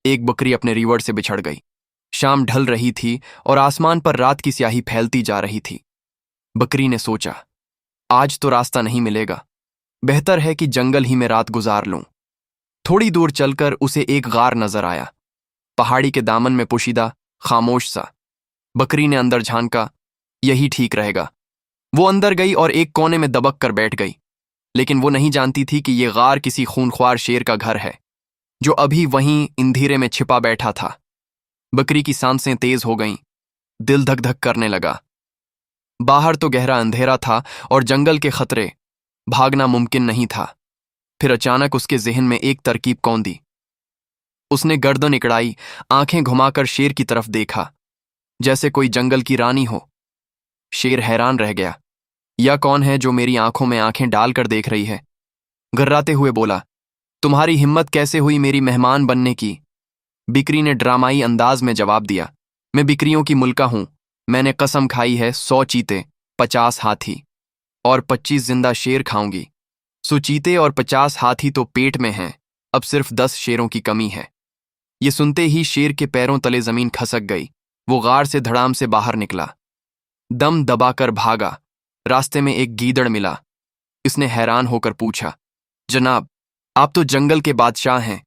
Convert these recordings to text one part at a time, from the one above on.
एक बकरी अपने रीवड़ से बिछड़ गई। शाम ढल रही थी और आसमान पर रात की स्याही फैलती जा रही थी। बकरी ने सोचा, आज तो रास्ता नहीं मिलेगा, बेहतर है कि जंगल ही में रात गुजार लूं। थोड़ी दूर चलकर उसे एक गार नजर आया, पहाड़ी के दामन में पोशीदा, खामोश सा। बकरी ने अंदर झांका, यही ठीक रहेगा। वो अंदर गई और एक कोने में दबक कर बैठ गई, लेकिन वो नहीं जानती थी कि ये गार किसी खूनख्वार शेर का घर है, जो अभी वहीं अंधेरे में छिपा बैठा था। बकरी की सांसें तेज हो गईं, दिल धक धक करने लगा। बाहर तो गहरा अंधेरा था और जंगल के खतरे, भागना मुमकिन नहीं था। फिर अचानक उसके जहन में एक तरकीब कौंधी। उसने गर्दन इकड़ाई, आंखें घुमाकर शेर की तरफ देखा, जैसे कोई जंगल की रानी हो। शेर हैरान रह गया, यह कौन है जो मेरी आंखों में आंखें डालकर देख रही है? गर्राते हुए बोला, तुम्हारी हिम्मत कैसे हुई मेरी मेहमान बनने की? बिकरी ने ड्रामाई अंदाज में जवाब दिया, मैं बिकरियों की मुल्का हूं। मैंने कसम खाई है 100 चीते, 50 हाथी और 25 जिंदा शेर खाऊंगी। 100 चीते और 50 हाथी तो पेट में हैं, अब सिर्फ 10 शेरों की कमी है। ये सुनते ही शेर के पैरों तले जमीन खसक गई। वो गार से धड़ाम से बाहर निकला, दम दबाकर भागा। रास्ते में एक गीदड़ मिला। इसने हैरान होकर पूछा, जनाब, आप तो जंगल के बादशाह हैं,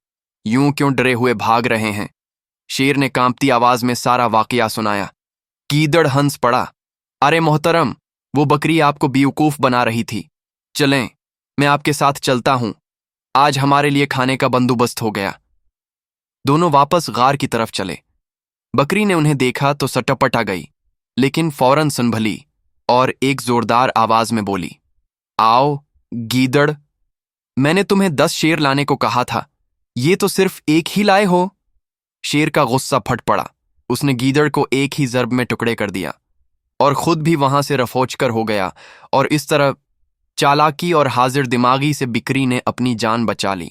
यूं क्यों डरे हुए भाग रहे हैं? शेर ने कांपती आवाज में सारा वाकया सुनाया। गीदड़ हंस पड़ा, अरे मोहतरम, वो बकरी आपको बेवकूफ बना रही थी। चलें, मैं आपके साथ चलता हूं। आज हमारे लिए खाने का बंदोबस्त हो गया। दोनों वापस गार की तरफ चले। बकरी ने उन्हें देखा तो सटपटा गई, लेकिन फौरन संभली और एक जोरदार आवाज में बोली, आओ गीदड़, मैंने तुम्हें 10 शेर लाने को कहा था, ये तो सिर्फ एक ही लाए हो। शेर का गुस्सा फट पड़ा। उसने गीदड़ को एक ही ज़र्ब में टुकड़े कर दिया और खुद भी वहां से रफोचकर हो गया। और इस तरह चालाकी और हाजिर दिमागी से बिकरी ने अपनी जान बचा ली।